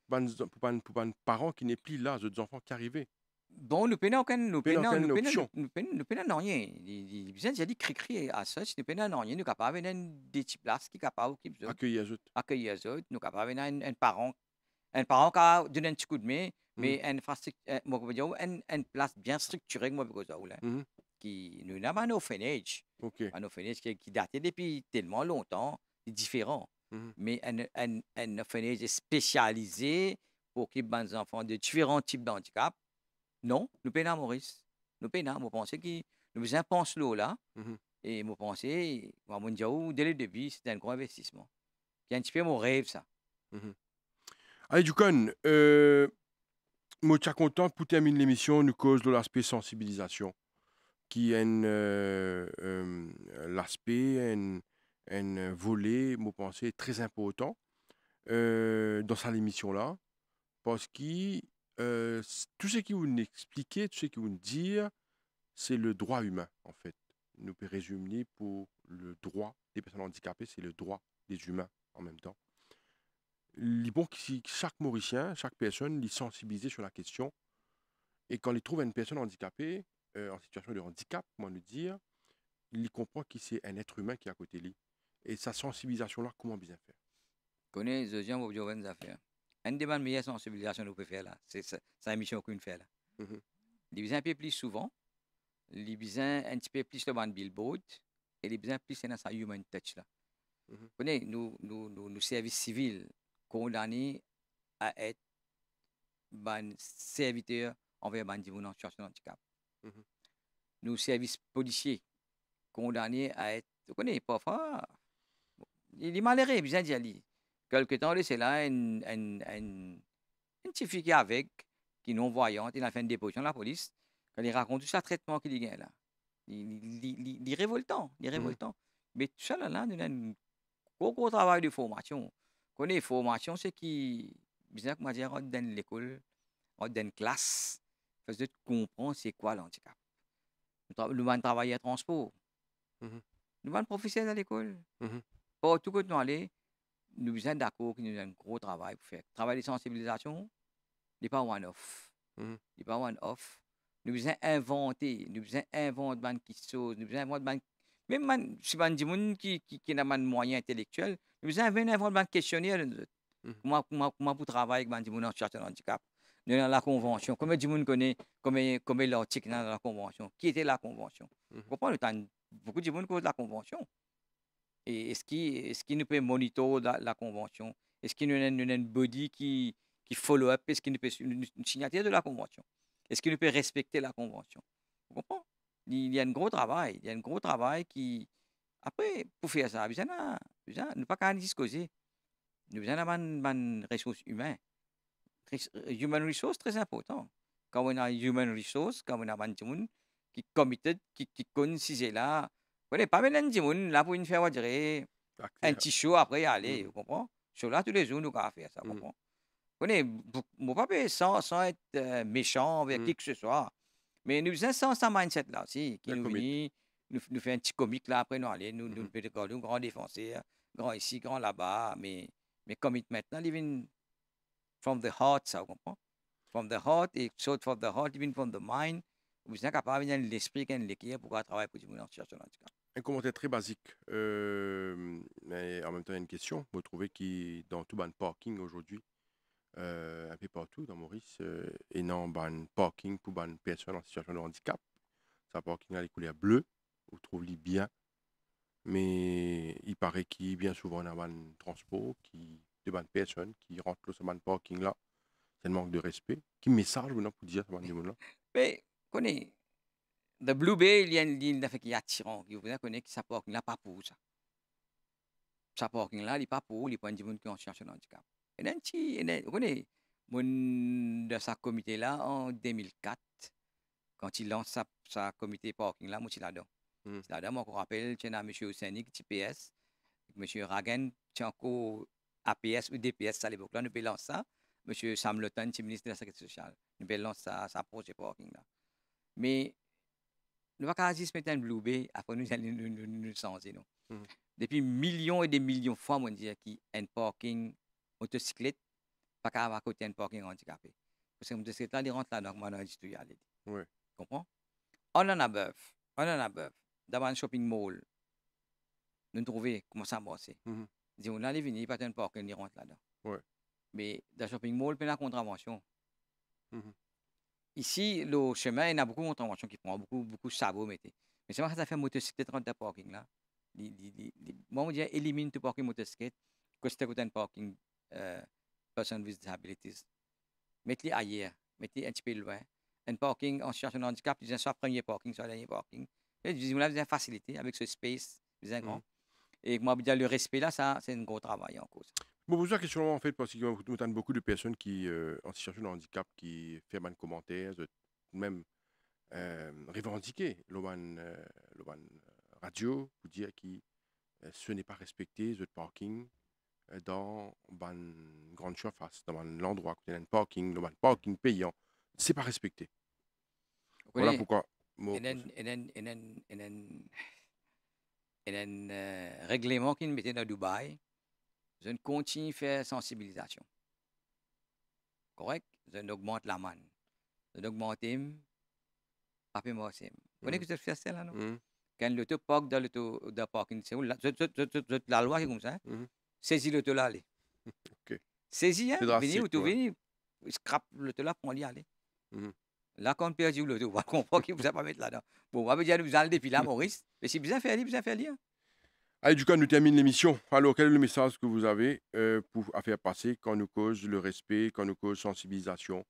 Pour un parent qui n'est plus là, d'autres enfants qui arrivent. Bon, nous peinons aucun, nous Pas peinons, aucune option. nous peinons rien. Il besoin de cri à ça, nous peinons rien. Nous capables des petites places qui capables qui besoin Accueillir les autres. accueillir les autres. Nous capables un parent qui a donné un petit coup de main, Mhm. mais une infrastructure, moi, je veux dire, une place bien structurée, moi, parce que ça, là, Mhm. qui nous n'a pas un orphanage, OK. un orphanage qui datait depuis tellement longtemps, c'est différent. Mhm. Mais un orphanage est spécialisé pour qu'il y ait des enfants de différents types de handicap. Non, nous payons à Maurice. Nous payons. Moi, pensais que nous pensons l'eau là. Mhm. Et moi, pensais, moi, mon dieu, dès le début, c'était un gros investissement. C'est un petit peu mon rêve, ça. Mhm. Allez, Ducon, moi, je suis content pour terminer l'émission, nous cause de l'aspect sensibilisation, qui est l'aspect, un volet, moi, pensais, très important dans cette émission-là, parce que tout ce qui vous expliquez, tout ce qui vous dire, c'est le droit humain, en fait. Nous pouvons résumer pour le droit des personnes handicapées, c'est le droit des humains en même temps. Il est bon que chaque Mauricien, chaque personne, est sensibilisé sur la question. Et quand il trouve une personne handicapée, en situation de handicap, comment le dire, il comprend que c'est un être humain qui est à côté de lui. Et sa sensibilisation-là, comment bien faire? Connais les gens, vous avez des affaires. Une des meilleures sensibilisations que vous pouvez faire là, c'est la mission qu'on fait là. Mhm. Les besoins un peu plus souvent, les besoins un petit peu plus le billboard, et les besoins plus dans sa human touch là. Mhm. Connais, nous services civils condamnés à être ban serviteur envers ban en situation de handicap. Mhm. Nous, services policiers, condamnés à être, vous connaissez, parfois, il est malheureux, bien dire. Quelque temps, c'est là, une petite fille qui est avec, qui est non-voyante, il a fait une déposition à la police, quand il raconte tout ça, traitement qu'il y a là. Il est révoltant, il est Mhm. révoltant. Mais tout ça, là, nous avons un gros travail de formation. Connaît formation, c'est qui, bien comment dire, on donne l'école, on donne classe, faisait comprendre c'est quoi l'handicap. Nous allons travailler à transport, Mhm. nous allons professionnels à l'école. Mhm. Partout que nous allons, nous sommes d'accord que nous avons un gros travail pour faire. Travail de sensibilisation, n'est pas one-off. Mhm. n'est pas one-off. Nous avons inventé, nous avons inventé quelque chose, nous avons inventé même si on dit qui n'a pas de moyens intellectuels, nous avons inventé un questionnaire. Mhm. Comment pour travailler avec des gens en situation de handicap. Nous avons la convention. Combien de gens connaissent combien l'article dans la convention? Qui était la convention? Mhm. Vous comprenez? Beaucoup de gens connaissent la convention. Et est-ce qu'il nous peut monitorer la convention? Est-ce qu'il nous a une body qui follow up? Est-ce qu'il nous peut une signature de la convention? Est-ce qu'il nous peut respecter la convention? Vous comprenez? Il y a un gros travail. Il y a un gros travail qui. Après, pour faire ça, nous pas qu'à discuter. Nous avons une ressource humaine. Human resource, très important. Quand on a human resource, quand on a des gens qui committed, qui connaissent si c'est là. Vous n'avez pas mal de gens là pour une faire, on dirait, un Accès. petit show après y aller, Mhm. vous comprenez? Show là, tous les jours, nous allons faire ça, vous Mhm. comprenez? Vous connaissez, mon papa, sans être méchant avec Mhm. qui que ce soit. Mais nous avons ce mindset là aussi, qui Le nous commit. vient, nous fait un petit comique là, après nous aller, nous Mhm. nous grand défenseur, grand ici, grand là-bas, mais commit maintenant, il vient from the heart, ça, vous comprenez? From the heart, et so from the heart, even from the mind, vous êtes capable de l'esprit qui est l'équipe pour travailler pour tout le monde en situation de handicap. Un commentaire très basique, mais en même temps, il y a une question. Vous trouvez qui dans tout ban parking aujourd'hui, un peu partout dans Maurice, et non ban parking pour ban personnes en situation de handicap. Ça parking a les couleurs bleues, vous trouvez bien, mais il paraît qu'il bien souvent on a ban transport qui de ban personnes qui rentrent dans ce ban parking là, c'est le manque de respect. Qui message vous pour dire ce ban là? Mais, connaissez, the Blue Bay, il y a une ligne qui est attirante, vous connaissez que ça parking là, pas pour ça. Ça parking là, il n'est pas pour les points de monde qui ont cherché le handicap. Et then, vous connaissez, de sa comité là, en 2004, quand il lance sa comité parking là, moi, je suis là-dedans. Mhm. C'est là-dedans, moi, je me rappelle, il y a M. Ousseini, TPS, M. Ragen, tu encore APS ou DPS à l'époque là, nous pouvons lancer ça. M. Sam Lotan, ministre de la Sécurité sociale, nous pouvons lancer ça projet parking là. Mais, nous ne pouvons pas juste mettre un Blue Bay, après nous allons nous changer, non. Mhm. Depuis millions et des millions de fois, on dit qu'il y a un parking motocyclette, pas qu'à avoir côté un parking handicapé. Parce que motocyclette là, il rentre là, donc moi, on dit tout y aller. Ouais. Comprends? On en a bœuf. Dans un shopping mall, nous trouvons comment ça marche. Mhm. Dis, on allait venir, pas un parking, il rentre là-dedans. Ouais. Mais dans le shopping mall, il y a la contravention. Mhm. Ici, le chemin, il y a beaucoup de contraventions qui prend, beaucoup de sabots, mais c'est vrai que ça fait motocyclette rentre dans le parking là. Moi, on dit élimine tout parking motocyclette, que c'est un parking person with disabilities. Mettez-les ailleurs, mettez un petit peu loin. Un parking en situation de handicap, ils ont soit premier parking, soit dernier parking. Et vous avez une facilité avec ce space, vous avez grand. Mhm. Et moi, je dis, le respect là, ça, c'est un gros travail en cause. Bon, vous la question en fait parce que nous avons beaucoup de personnes qui en situation de handicap qui font des commentaires, même revendiquer le radio pour dire que ce n'est pas respecté le parking dans une grande surface, dans l'endroit où il y a un parking, dans un parking payant, c'est pas respecté. Vous Voilà connaissez? pourquoi. Et un règlement qu'ils mettaient dans Dubaï, je continue à faire sensibilisation. Correct? Je augmente la manne. Je augmente papier morceau. Vous connaissez que je fais ça là, non? Mhm. Quand l'auto park dans le parking, c'est où la loi est comme ça. Mhm. Saisis l'auto là, allez. Ok. Saisis, hein? C'est Venez ou drastique, tu ouais. venez, scrap l'auto là, prends-le, aller. Mhm. Là, quand on perd l'auto, on va comprendre qu'il ne faut pas mettre là-dedans. Bon, on va dire, nous allons depuis là, Maurice. Mais si bien faire, bien faire. Allez, du coup, nous termine l'émission. Alors, quel est le message que vous avez à faire passer quand nous cause le respect, quand nous cause sensibilisation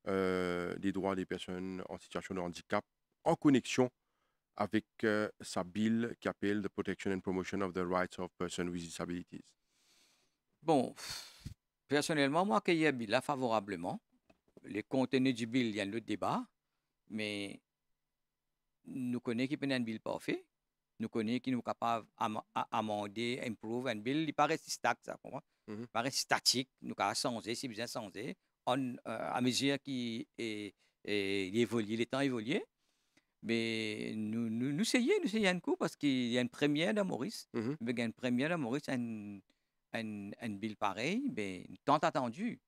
des droits des personnes en situation de handicap en connexion avec sa bill qui appelle The Protection and Promotion of the Rights of Persons with Disabilities? Bon, personnellement, moi, qu'il y a un bill là favorablement. Les contenus du bill, il y a un autre débat, mais nous connaissons qu'il y a un bill parfait. Nous connaissons qu'il est capable d'amender, improve un bill. Il paraît statique, ça, comprends? Mhm. Il paraît statique. Nous avons changé, si besoin changer, à mesure qu'il évolue, les temps évoluent. Mais nous essayons un coup parce qu'il y a une première de Maurice. Mhm. Mais il y a une première de Maurice, un bill pareil, mais tant attendu.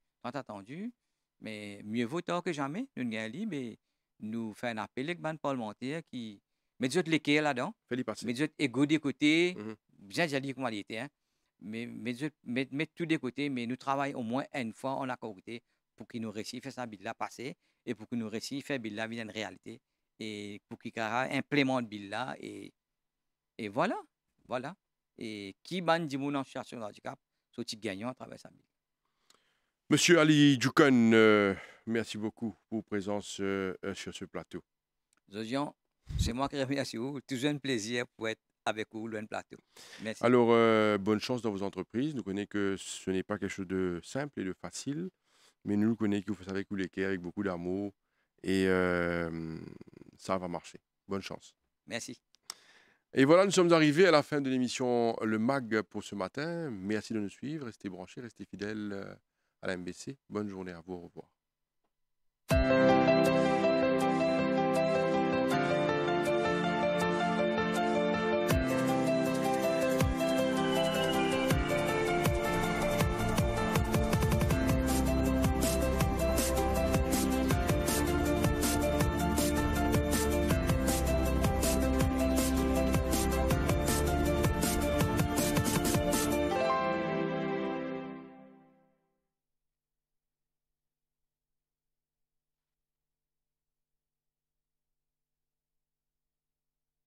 Mais mieux vaut tard que jamais. Nous avons dit, mais nous faisons un appel avec les parlementaires qui. Mais nous autres, l'équerre là-dedans. Fais-les passer. Mais nous autres, égaux des côtés. Mhm. Bien, j'ai dit comment il était. Hein. Mais tous des côtés, mais nous travaillons au moins une fois en accord pour qu'ils nous réussissent à faire ça bill là passer et pour qu'ils nous réussissent à faire bill là vienne une réalité et pour qu'ils implémentent bill là et voilà. Et qui ban du monde en situation de handicap, sont gagnants à travers ça bill. Monsieur Ali Djoukon, merci beaucoup pour votre présence sur ce plateau. Zodian, c'est moi qui remercie vous. Toujours un plaisir pour être avec vous, le plateau. Merci. Alors, bonne chance dans vos entreprises. Nous connaissons que ce n'est pas quelque chose de simple et de facile, mais nous connaissons que vous faites ça avec tout l'équerre, avec beaucoup d'amour, et ça va marcher. Bonne chance. Merci. Et voilà, nous sommes arrivés à la fin de l'émission Le MAG pour ce matin. Merci de nous suivre. Restez branchés, restez fidèles à la MBC. Bonne journée à vous. Au revoir.